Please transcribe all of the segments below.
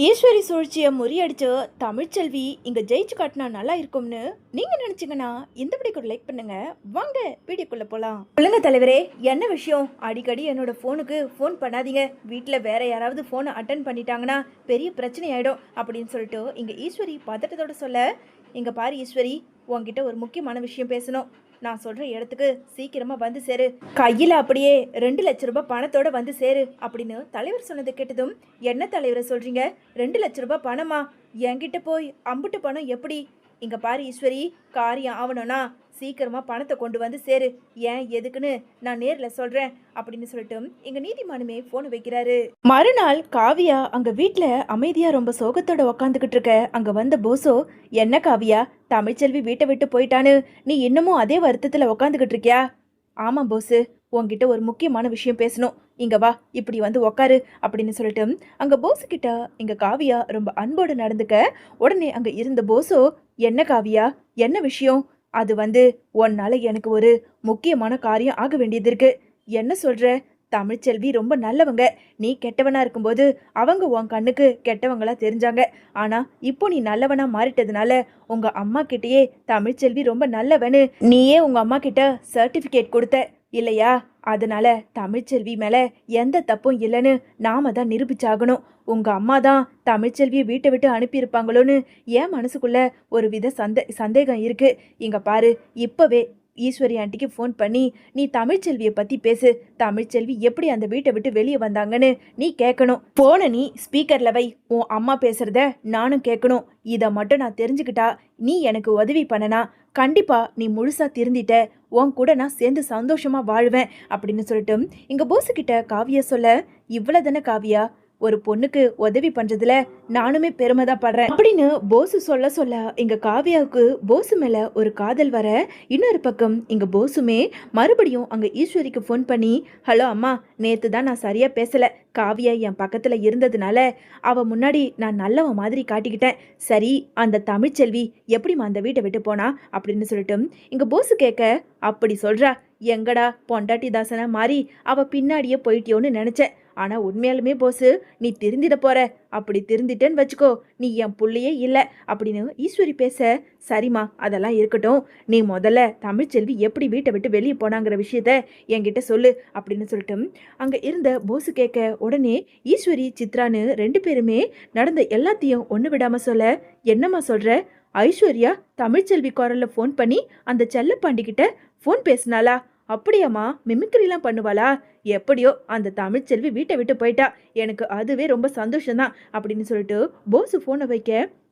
ஈஸ்வரி சூழ்ச்சியை முறியடிச்சு தமிழ்ச்செல்வி இங்க ஜெயிச்சு காட்டினா நல்லா இருக்கும்னு நீங்க நினைச்சீங்கன்னா இந்த வீடியோக்கு ஒரு லைக் பண்ணுங்க. வாங்க வீடியோக்குள்ள போலாம். சொல்லுங்க தலைவரே, என்ன விஷயம்? அடிக்கடி என்னோட போனுக்கு ஃபோன் பண்ணாதீங்க, வீட்டுல வேற யாராவது போனை அட்டன் பண்ணிட்டாங்கன்னா பெரிய பிரச்சனை ஆயிடும் அப்படின்னு சொல்லிட்டு இங்க ஈஸ்வரி பதட்டத்தோட சொல்ல, இங்க பாரு ஈஸ்வரி, உன்கிட்ட ஒரு முக்கியமான விஷயம் பேசணும். நான் சொல்ற இடத்துக்கு சீக்கிரமா வந்து சேரு, கையில அப்படியே 2 லட்ச ரூபாய் பணத்தோட வந்து சேரு அப்படின்னு தலைவர் சொன்னதை கேட்டதும், என்ன தலைவரை சொல்றீங்க? 2 லட்ச ரூபாய் பணமா? என்கிட்ட போய் அம்புட்டு பணம் எப்படி? இங்க பாரு ஈஸ்வரி, காரியம் ஆகணும்னா சீக்கிரமா பணத்தை கொண்டு வந்து சேரு, ஏன் எதுக்குன்னு நான் நேர்ல சொல்றேன் அப்படின்னு சொல்லிட்டு எங்க நீதிமானுமே போன் வைக்கிறாரு. மறுநாள் காவியா அங்க வீட்டுல அமைதியா ரொம்ப சோகத்தோட உக்காந்துக்கிட்டு இருக்க அங்க வந்த போசோ, என்ன காவியா, தமிழ்ச்செல்வி வீட்டை விட்டு போயிட்டான்னு நீ இன்னமும் அதே வருத்தத்துல உக்காந்துக்கிட்டு இருக்கியா? ஆமா போஸு, உன்கிட்ட ஒரு முக்கியமான விஷயம் பேசணும், இங்க வா, இப்படி வந்து உக்காரு அப்படின்னு சொல்லிட்டு அங்க போஸு கிட்ட இங்க காவியா ரொம்ப அன்போடு நடந்துக்க, உடனே அங்க இருந்த போஸோ, என்ன காவியா, என்ன விஷயம்? அது வந்து உன்னால எனக்கு ஒரு முக்கியமான காரியம் ஆக வேண்டியது இருக்கு. என்ன சொல்ற? தமிழ்ச்செல்வி ரொம்ப நல்லவங்க, நீ கெட்டவனா இருக்கும்போது அவங்க உன் கண்ணுக்கு கெட்டவங்களா தெரிஞ்சாங்க. ஆனா இப்போ நீ நல்லவனா மாறிட்டதுனால உங்க அம்மா கிட்டயே தமிழ்ச்செல்வி ரொம்ப நல்லவனு நீயே உங்க அம்மா கிட்ட சர்டிபிகேட் கொடுத்த இல்லையா? அதனால தமிழ்ச்செல்வி மேல எந்த தப்பும் இல்லைன்னு நாம தான் நிரூபிச்சாகணும். உங்க அம்மா தான் தமிழ்ச்செல்வியை வீட்டை விட்டு அனுப்பியிருப்பாங்களோன்னு என் மனசுக்குள்ள ஒரு வித சந்தேகம் இருக்கு. இங்க பாரு, இப்பவே ஈஸ்வரி ஆண்டிக்கு ஃபோன் பண்ணி நீ தமிழ்ச்செல்வியை பத்தி பேசு, தமிழ்ச்செல்வி எப்படி அந்த வீட்டை விட்டு வெளியே வந்தாங்கன்னு நீ கேட்கணும். போன நீ ஸ்பீக்கர்ல வை, உன் அம்மா பேசுறத நானும் கேட்கணும். இதை மட்டும் நான் தெரிஞ்சுக்கிட்டா நீ எனக்கு உதவி பண்ணனா கண்டிப்பா நீ முழுசா திருந்திட்ட, உன் கூட நான் சேர்ந்து சந்தோஷமா வாழ்வேன் அப்படின்னு சொல்லிட்டு இங்க போசு கிட்ட காவியா சொல்ல, இவ்வளவுதானே காவியா, ஒரு பொண்ணுக்கு உதவி பண்றதுல நானுமே பெருமை தான் படுறேன் அப்படின்னு போசு சொல்ல சொல்ல இங்க காவியாவுக்கு போசு மேல ஒரு காதல் வர, இன்னொரு பக்கம் இங்க போசுமே மறுபடியும் அங்க ஈஸ்வரிக்கு ஃபோன் பண்ணி, ஹலோ அம்மா, நேத்து தான் நான் சரியா பேசல, காவியா என் பக்கத்துல இருந்ததுனால அவ முன்னாடி நான் நல்லவன் மாதிரி காட்டிக்கிட்டேன். சரி, அந்த தமிழ்ச்செல்வி எப்படிமா அந்த வீட்டை விட்டு போனா அப்படின்னு சொல்லிட்டு இங்க போசு கேட்க, அப்படி சொல்றா, எங்கடா பொண்டாட்டி தாசனா மாறி அவ பின்னாடியே போயிட்டியோன்னு நினைச்சேன். ஆனா உண்மையாலுமே போசு, நீ திருந்திட போற, அப்படி திருந்திட்டேன்னு வச்சுக்கோ, நீ என் புள்ளையே இல்லை அப்படின்னு ஈஸ்வரி பேச, சரிம்மா அதெல்லாம் இருக்கட்டும், நீ முதல்ல தமிழ்ச்செல்வி எப்படி வீட்டை விட்டு வெளியே போனாங்கிற விஷயத்த என்கிட்ட சொல்லு அப்படின்னு சொல்லிட்டு அங்க இருந்த போசு கேட்க, உடனே ஈஸ்வரி சித்ரான்னு 2 பேருமே நடந்த எல்லாத்தையும் ஒண்ணு விடாம சொல்ல, என்னம்மா சொல்ற? ஐஸ்வர்யா தமிழ்ச்செல்வி குரல்ல ஃபோன் பண்ணி அந்த செல்லப்பாண்டி கிட்ட ஃபோன் பேசினாளா? அப்படியாம்மா, மிமிக்ரிலாம் பண்ணுவாளா? எப்படியோ அந்த தமிழ்ச்செல்வி வீட்டை விட்டு போயிட்டா, எனக்கு அதுவே ரொம்ப சந்தோஷம்தான் அப்படின்னு சொல்லிட்டு போசு ஃபோனை வைக்க,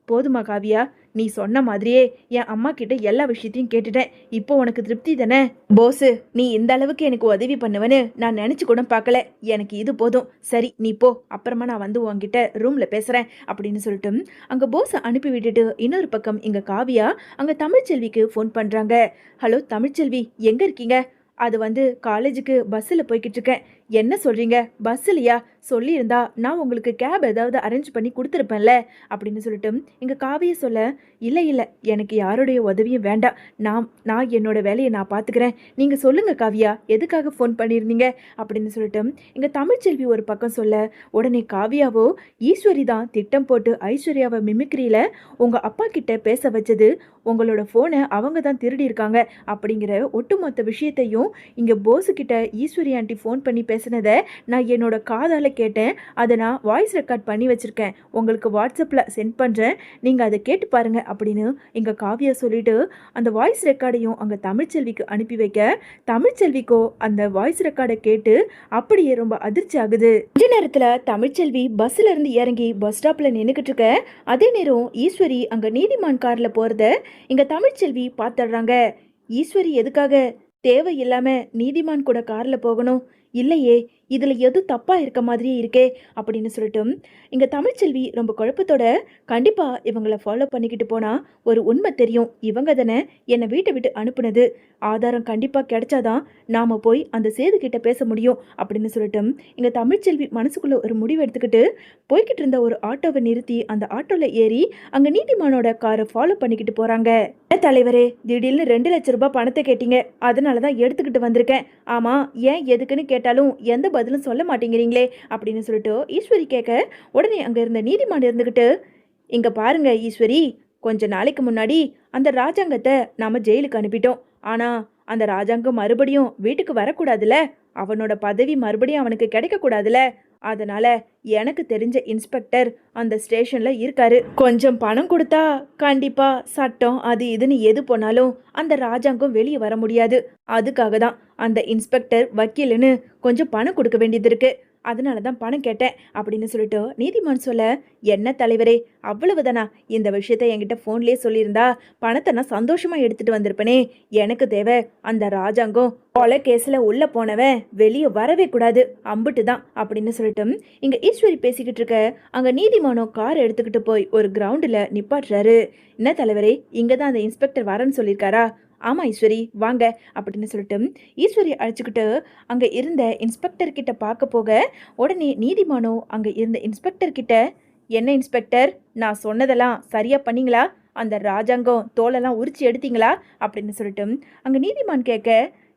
போதுமா காவியா, நீ சொன்ன மாதிரியே என் அம்மா கிட்ட எல்லா விஷயத்தையும் கேட்டுட்டேன், இப்போ உனக்கு திருப்தி தானே? போசு, நீ இந்த அளவுக்கு எனக்கு உதவி பண்ணுவேன்னு நான் நினைச்சு கூட பார்க்கல, எனக்கு இது போதும், சரி நீ போ, அப்புறமா நான் வந்து உன்கிட்ட ரூம்ல பேசுறேன் அப்படின்னு சொல்லிட்டு அங்க போஸை அனுப்பி விட்டுட்டு இன்னொரு பக்கம் இங்க காவியா அங்க தமிழ்ச்செல்விக்கு ஃபோன் பண்றாங்க. ஹலோ தமிழ்ச்செல்வி, எங்க இருக்கீங்க? அது வந்து காலேஜுக்கு பஸ்ஸில் போய்கிட்டு இருக்கேன். என்ன சொல்கிறீங்க, பஸ் இல்லையா? சொல்லியிருந்தா நான் உங்களுக்கு கேப் ஏதாவது அரேஞ்ச் பண்ணி கொடுத்துருப்பேன்ல அப்படின்னு சொல்லிட்டு இங்கே காவியை சொல்ல, இல்லை இல்லை, எனக்கு யாருடைய உதவியும் வேண்டாம், நான் என்னோட வேலையை நான் பார்த்துக்கிறேன், நீங்கள் சொல்லுங்கள் காவியா, எதுக்காக ஃபோன் பண்ணியிருந்தீங்க அப்படின்னு சொல்லிட்டு இங்கே தமிழ்ச்செல்வி ஒரு பக்கம் சொல்ல, உடனே காவியாவோ, ஈஸ்வரி தான் திட்டம் போட்டு ஐஸ்வர்யாவை மிமிக்ரியில் உங்கள் அப்பா கிட்ட பேச வச்சது, உங்களோட ஃபோனை அவங்க தான் திருடி இருக்காங்க அப்படிங்கிற ஒட்டுமொத்த விஷயத்தையும் இங்கே போஸு கிட்ட ஈஸ்வரி ஆண்டி ஃபோன் பண்ணி பேசினதை நான் என்னோட காதால் கேட்டேன், அதை நான் வாய்ஸ் ரெக்கார்ட் பண்ணி வச்சுருக்கேன், உங்களுக்கு வாட்ஸ்அப்பில் சென்ட் பண்ணுறேன், நீங்கள் அதை கேட்டு பாருங்கள் அப்படின்னு இங்கே காவியா சொல்லிட்டு அந்த வாய்ஸ் ரெக்கார்டையும் அங்கே தமிழ்ச்செல்விக்கு அனுப்பி வைக்க, தமிழ்ச்செல்விக்கோ அந்த வாய்ஸ் ரெக்கார்டை கேட்டு அப்படியே ரொம்ப அதிர்ச்சி ஆகுது. கொஞ்ச நேரத்தில் தமிழ்ச்செல்வி பஸ்ஸில் இருந்து இறங்கி பஸ் ஸ்டாப்பில் நின்றுக்கிட்டு இருக்க, அதே நேரம் ஈஸ்வரி அங்கே நீதிமான் காரில் போகிறத இங்கே தமிழ்ச்செல்வி பார்த்துடுறாங்க. ஈஸ்வரி எதுக்காக தேவையில்லாம நீதிமான் கூட கார்ல போகணும்? இல்லையே, இதுல எது தப்பா இருக்க மாதிரியே இருக்கே அப்படின்னு சொல்லிட்டு இங்க தமிழ்ச்செல்வி ரொம்ப குழப்பத்தோட, கண்டிப்பா இவங்களை ஃபாலோ பண்ணிக்கிட்டு போனா ஒரு உண்மை தெரியும், இவங்க தானே என்னை வீட்டை விட்டு அனுப்புனது, ஆதாரம் கண்டிப்பா கிடைச்சாதான் நாம போய் அந்த சேது கிட்ட பேச முடியும் அப்படின்னு சொல்லிட்டு இங்க தமிழ்ச்செல்வி மனசுக்குள்ள ஒரு முடிவு எடுத்துக்கிட்டு போய்கிட்டு இருந்த ஒரு ஆட்டோவை நிறுத்தி அந்த ஆட்டோல ஏறி அங்க நீதிமானோட காரை ஃபாலோ பண்ணிக்கிட்டு போறாங்க. தலைவரே, திடீர்னு 2 லட்ச ரூபாய் பணத்தை கேட்டீங்க, அதனாலதான் எடுத்துக்கிட்டு வந்திருக்கேன். ஆமா, ஏன் எதுக்குன்னு கேட்டாலும் எந்த பதிலும் சொல்ல மாட்டேங்கிறீங்களே அப்படின்னு சொல்லிட்டு ஈஸ்வரி கேட்க, உடனே அங்க இருந்த நீதிமான் இருந்துகிட்டு, இங்க பாருங்க ஈஸ்வரி, கொஞ்ச நாளைக்கு முன்னாடி அந்த ராஜாங்கத்தை நாம ஜெயிலுக்கு அனுப்பிட்டோம். ஆனா அந்த ராஜாங்கம் மறுபடியும் வீட்டுக்கு வரக்கூடாதுல, அவனோட பதவி மறுபடியும் அவனுக்கு கிடைக்க கூடாதுல. அதனால எனக்கு தெரிஞ்ச இன்ஸ்பெக்டர் அந்த ஸ்டேஷன்ல இருக்காரு. கொஞ்சம் பணம் கொடுத்தா கண்டிப்பா சட்டம் அது இதுன்னு எது போனாலும் அந்த ராஜாங்கம் வெளியே வர முடியாது. அதுக்காக தான் அந்த இன்ஸ்பெக்டர் வக்கீலுன்னு கொஞ்சம் பணம் கொடுக்க வேண்டியது இருக்கு. அதனால தான் பணம் கேட்டேன் அப்படின்னு சொல்லிட்டு நீதிமான் சொல்ல, என்ன தலைவரே, அவ்வளவுதானா? இந்த விஷயத்த என்கிட்ட ஃபோன்லேயே சொல்லியிருந்தா பணத்தை நான் சந்தோஷமா எடுத்துட்டு வந்திருப்பேனே. எனக்கு தேவை அந்த ராஜாங்கம் கொலை கேஸில் உள்ள போனவன் வெளியே வரவே கூடாது, அம்பிட்டு தான் அப்படின்னு சொல்லிட்டு இங்க ஈஸ்வரி பேசிக்கிட்டு இருக்க, அங்க நீதிமானோ கார் எடுத்துக்கிட்டு போய் ஒரு கிரவுண்டில் நிப்பாட்டுறாரு. என்ன தலைவரே, இங்கே தான் அந்த இன்ஸ்பெக்டர் வரேன்னு சொல்லியிருக்காரா? ஆமாம் ஈஸ்வரி வாங்க அப்படின்னு சொல்லிட்டு ஈஸ்வரி அழைச்சிக்கிட்டு அங்கே இருந்த இன்ஸ்பெக்டர் கிட்ட பார்க்க போக, உடனே நீதிமானோ அங்கே இருந்த இன்ஸ்பெக்டர் கிட்ட, என்ன இன்ஸ்பெக்டர், நான் சொன்னதெல்லாம் சரியா பண்ணீங்களா? அந்த ராஜாங்கம் தோலெல்லாம் உரிச்சு எடுத்தீங்களா அப்படின்னு சொல்லிட்டு அங்கே நீதிமான் கேட்க,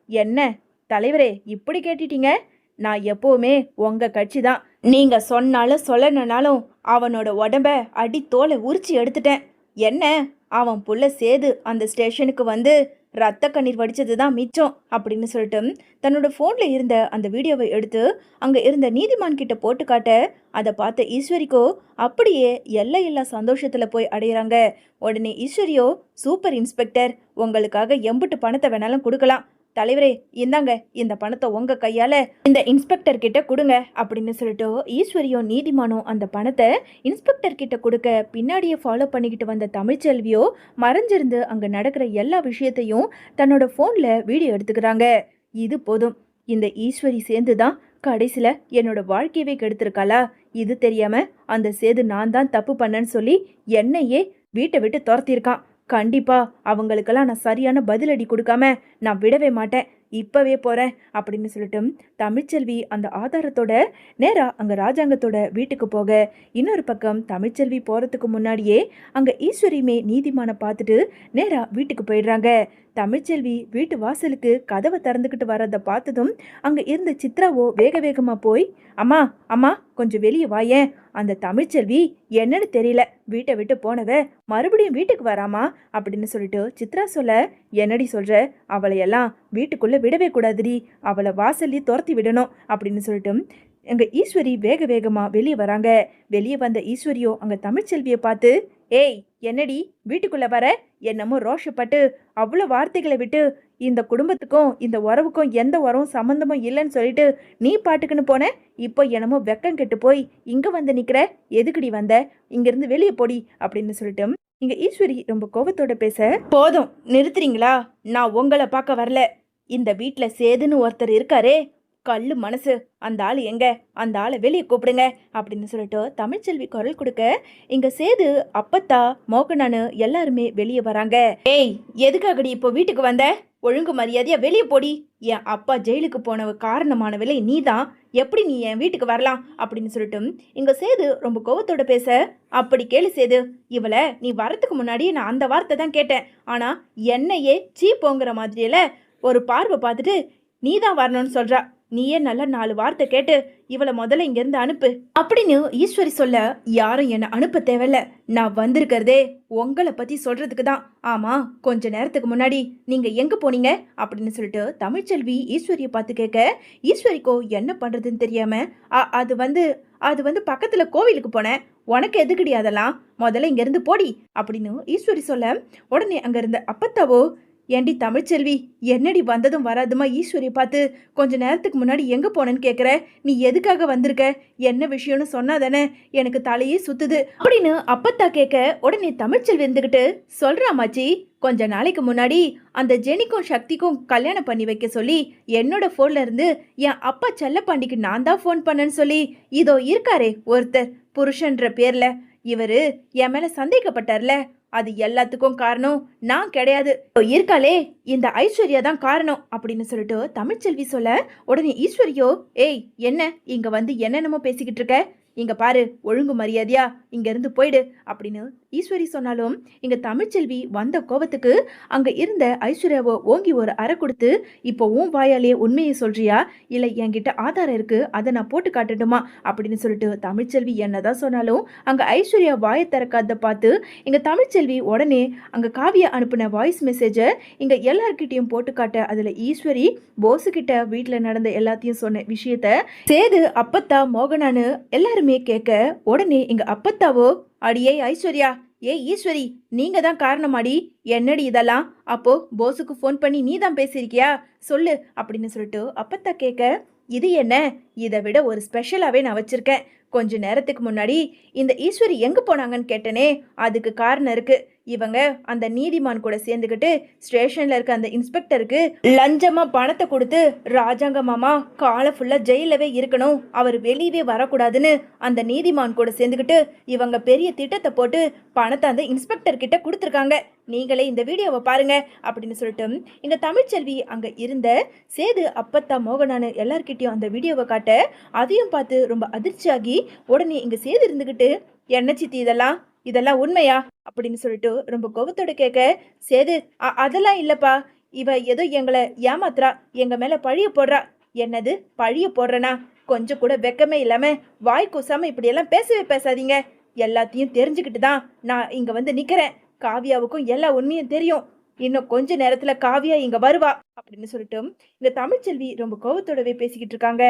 என்ன தலைவரே இப்படி கேட்டுட்டீங்க? நான் எப்போவுமே உங்க கட்சி தான். நீங்க சொன்னாலும் சொல்லணும்னாலும் அவனோட உடம்ப அடி தோலை உரிச்சு எடுத்துட்டேன். என்ன, அவன் புள்ள சேது அந்த ஸ்டேஷனுக்கு வந்து ரத்த கண்ணீர் வடிச்சது தான் மிச்சம் அப்படின்னு சொல்லிட்டு தன்னோட ஃபோனில் இருந்த அந்த வீடியோவை எடுத்து அங்கே இருந்த நீதிமான் கிட்ட போட்டு காட்ட, அதை பார்த்த ஈஸ்வரிக்கோ அப்படியே எல்லையில்லா சந்தோஷத்தில் போய் அடையிறாங்க. உடனே ஈஸ்வரியோ, சூப்பர் இன்ஸ்பெக்டர், உங்களுக்காக எம்புட்டு பணத்தை வேணாலும் கொடுக்கலாம். தலைவரே இந்தாங்க, இந்த பணத்தை உங்க கையால இந்த இன்ஸ்பெக்டர் கிட்ட கொடுங்க அப்படின்னு சொல்லிட்டு ஈஸ்வரியோ நீதிமானோ அந்த பணத்தை இன்ஸ்பெக்டர் கிட்ட கொடுக்க, பின்னாடியே ஃபாலோ பண்ணிக்கிட்டு வந்த தமிழ்ச்செல்வியோ மறைஞ்சிருந்து அங்க நடக்கிற எல்லா விஷயத்தையும் தன்னோட போன்ல வீடியோ எடுத்துக்கிறாங்க. இது போதும், இந்த ஈஸ்வரி சேர்ந்து தான் கடைசியில் என்னோட வாழ்க்கையவே கெடுத்திருக்காளா? இது தெரியாம அந்த சேது நான் தான் தப்பு பண்ணேன்னு சொல்லி என்னையே வீட்டை விட்டு துரத்திருக்கான். கண்டிப்பா அவங்களுக்கெல்லாம் நான் சரியான பதிலடி கொடுக்காம நான் விடவே மாட்டேன், இப்பவே போறேன் அப்படின்னு சொல்லிட்டு தமிழ்ச்செல்வி அந்த ஆதாரத்தோட நேரா அங்க ராஜாங்கத்தோட வீட்டுக்கு போக, இன்னொரு பக்கம் தமிழ்ச்செல்வி போறதுக்கு முன்னாடியே அங்க ஈஸ்வரியுமே நீதிமான பார்த்துட்டு நேரா வீட்டுக்கு போயிடுறாங்க. தமிழ்ச்செல்வி வீட்டு வாசலுக்கு கதவை திறந்துக்கிட்டு வர்றதை பார்த்ததும் அங்க இருந்த சித்ராவோ வேக வேகமா போய், அம்மா அம்மா கொஞ்சம் வெளியே வாயேன், அந்த தமிழ்ச்செல்வி என்னன்னு தெரியல வீட்டை விட்டு போனவ மறுபடியும் வீட்டுக்கு வராமா அப்படின்னு சொல்லிட்டு சித்ரா சொல்ல, என்னடி சொல்ற, அவளையெல்லாம் வீட்டுக்குள்ள விடவே கூடாதுடி, அவளை வாசல்லி துரத்தி விடணும் அப்படின்னு சொல்லிட்டு எங்க ஈஸ்வரி வேக வேகமா வெளியே வராங்க. வெளியே வந்த ஈஸ்வரியோ அங்க தமிழ்ச்செல்வியை பார்த்து, ஏய் என்னடி வீட்டுக்குள்ள வர, என்னமோ ரோஷப்பட்டு அவ்வளோ வார்த்தைகளை விட்டு இந்த குடும்பத்துக்கும் இந்த உறவுக்கும் எந்த உறவும் சம்மந்தமும் இல்லைன்னு சொல்லிட்டு நீ பாட்டுக்குன்னு போன, இப்போ என்னமோ வெக்கம் கெட்டு போய் இங்க வந்து நிக்கிற, எதுக்குடி வந்த, இங்கிருந்து வெளியே போடி அப்படின்னு சொல்லிட்டு இங்க ஈஸ்வரி ரொம்ப கோபத்தோட பேச, போதும் நிறுத்துறீங்களா, நான் உங்களை பார்க்க வரல, இந்த வீட்டில் சேதுன்னு ஒருத்தர் இருக்காரே கல்லு மனசு, அந்த ஆள் எங்க, அந்த ஆளை வெளியே கூப்பிடுங்க அப்படின்னு சொல்லிட்டு தமிழ்ச்செல்வி குரல் கொடுக்க, இங்க சேது அப்பத்தா மோகனானு எல்லாருமே வெளியே வராங்க. ஏய் எதுக்காகடி இப்போ வீட்டுக்கு வந்த, ஒழுங்கு மரியாதையா வெளியே போடி, என் அப்பா ஜெயிலுக்கு போன காரணமானவில்லை நீ தான், எப்படி நீ என் வீட்டுக்கு வரலாம் அப்படின்னு சொல்லிட்டு இங்க சேது ரொம்ப கோவத்தோட பேச, அப்படி கேளு சேது, இவளை நீ வரத்துக்கு முன்னாடி நான் அந்த வார்த்தை தான் கேட்டேன், ஆனா என்னையே சீப்போங்கிற மாதிரியில ஒரு பார்வை பார்த்துட்டு நீ தான் வரணும்னு சொல்றா, நீயே நல்ல 4 வார்த்தை கேட்டு இவளை முதல்ல இங்கேருந்து அனுப்பு அப்படின்னு ஈஸ்வரி சொல்ல, யாரும் என்னை அனுப்ப தேவையில்ல, நான் வந்திருக்கிறதே உங்களை பற்றி சொல்கிறதுக்கு தான். ஆமாம், கொஞ்ச நேரத்துக்கு முன்னாடி நீங்கள் எங்கே போனீங்க அப்படின்னு சொல்லிட்டு தமிழ்ச்செல்வி ஈஸ்வரியை பார்த்து கேட்க, ஈஸ்வரிக்கோ என்ன பண்ணுறதுன்னு தெரியாமல், அது வந்து பக்கத்தில் கோவிலுக்கு போனேன், உனக்கு எதுக்குடி அதெல்லாம், முதல்ல இங்கேருந்து போடி அப்படின்னு ஈஸ்வரி சொல்ல, உடனே அங்கே இருந்த அப்பத்தாவோ, ஏண்டி தமிழ்ச்செல்வி, என்னடி வந்ததும் வராதுமா ஈஸ்வரியை பார்த்து கொஞ்ச நேரத்துக்கு முன்னாடி எங்கே போனேன்னு கேட்குற, நீ எதுக்காக வந்திருக்க, என்ன விஷயம்னு சொன்னாதானே எனக்கு தலையே சுத்துது அப்படின்னு அப்பத்தா கேட்க, உடனே தமிழ்ச்செல்வி இருந்துக்கிட்டு, சொல்றாமாச்சி, கொஞ்ச நாளைக்கு முன்னாடி அந்த ஜெனிக்கும் சக்திக்கும் கல்யாணம் பண்ணி வைக்க சொல்லி என்னோட ஃபோன்ல இருந்து என் அப்பா செல்லப்பாண்டிக்கு நான் தான் ஃபோன் பண்ணேன்னு சொல்லி இதோ இருக்காரே ஒருத்தர் புருஷன்ற பேர்ல, இவரு என் மேல சந்தேகப்பட்டார்ல, அது எல்லாத்துக்கும் காரணம் நான் கிடையாது, இருக்காளே இந்த ஐஸ்வர்யா தான் காரணம் அப்படின்னு சொல்லிட்டு தமிழ்ச்செல்வி சொல்ல, உடனே ஈஸ்வரியோ, ஏய் என்ன இங்க வந்து என்னென்னமோ பேசிக்கிட்டு இருக்க, இங்க பாரு, ஒழுங்கு மரியாதையா இங்க இருந்து போயிடு அப்படின்னு ஈஸ்வரி சொன்னாலும் இங்க தமிழ்ச்செல்வி வந்த கோவத்துக்கு அங்க இருந்த ஐஸ்வர்யாவை ஓங்கி ஒரு அறை கொடுத்து, இப்போ உன் வாயாலேயே உண்மையை சொல்றியா, இல்ல என்கிட்ட ஆதாரம் இருக்கு அதை நான் போட்டு காட்டட்டுமா அப்படின்னு சொல்லிட்டு தமிழ்ச்செல்வி என்னதான் சொன்னாலும் அங்க ஐஸ்வர்யா வாயை திறக்காத பார்த்து இங்க தமிழ்ச்செல்வி உடனே அங்க காவியா அனுப்பின வாய்ஸ் மெசேஜை இங்க எல்லார்கிட்டயும் போட்டு காட்ட அதுல ஈஸ்வரி போசு கிட்ட வீட்டுல நடந்த எல்லாத்தையும் சொன்ன விஷயத்த சேது அப்பத்தா மோகனான்னு எல்லாருமே கேட்க உடனே இங்க அப்பத்தாவோ, அடியே ஐஸ்வர்யா, ஏ ஈஸ்வரி, நீங்க தான் காரணமாடி, என்னடி இதெல்லாம், அப்போ போஸுக்கு ஃபோன் பண்ணி நீ தான் பேசியிருக்கியா சொல்லு அப்படின்னு சொல்லிட்டு அப்பத்தா கேட்க, இது என்ன, இதை விட ஒரு ஸ்பெஷலாவே நான் வச்சிருக்கேன். கொஞ்ச நேரத்துக்கு முன்னாடி இந்த ஈஸ்வரி எங்க போனாங்கன்னு கேட்டனே, அதுக்கு காரணம் இருக்கு. இவங்க அந்த நீதிமான் கூட சேர்ந்துக்கிட்டு ஸ்டேஷன்ல இருக்க அந்த இன்ஸ்பெக்டருக்கு லஞ்சமா பணத்தை கொடுத்து ராஜாங்க மாமா காலை ஃபுல்லா ஜெயிலவே இருக்கணும், அவர் வெளியவே வரக்கூடாதுன்னு அந்த நீதிமான் கூட சேர்ந்துக்கிட்டு இவங்க பெரிய திட்டத்தை போட்டு பணத்தை அந்த இன்ஸ்பெக்டர் கிட்ட கொடுத்துருக்காங்க. நீங்களே இந்த வீடியோவை பாருங்க அப்படின்னு சொல்லிட்டு இங்க தமிழ்ச்செல்வி அங்க இருந்த சேது அப்பத்தா மோகனானு எல்லார்கிட்டயும் அந்த வீடியோவை காட்ட அதையும் பார்த்து ரொம்ப அதிர்ச்சியாகி உடனே இங்க சேது இருந்துகிட்டு, என்ன சித்தி இதெல்லாம் உண்மையா அப்படின்னு சொல்லிட்டு ரொம்ப கோபத்தோட கேட்க, சேது அதெல்லாம் இல்லப்பா, இவ ஏதோ எங்களை ஏமாத்துறா, எங்க மேல பழிய போடுறா. என்னது பழிய போடுறனா, கொஞ்சம் கூட வெக்கமே இல்லாம வாய் கூசாம இப்படியெல்லாம் பேசவே பேசாதீங்க. எல்லாத்தையும் தெரிஞ்சுக்கிட்டு தான் நான் இங்க வந்து நிக்கிறேன். காவியாவுக்கும் எல்லா உண்மையும் தெரியும். இன்னும் கொஞ்ச நேரத்துல காவியா இங்க வருவா அப்படின்னு சொல்லிட்டு இந்த தமிழ்ச்செல்வி ரொம்ப கோபத்தோடவே பேசிக்கிட்டு இருக்காங்க.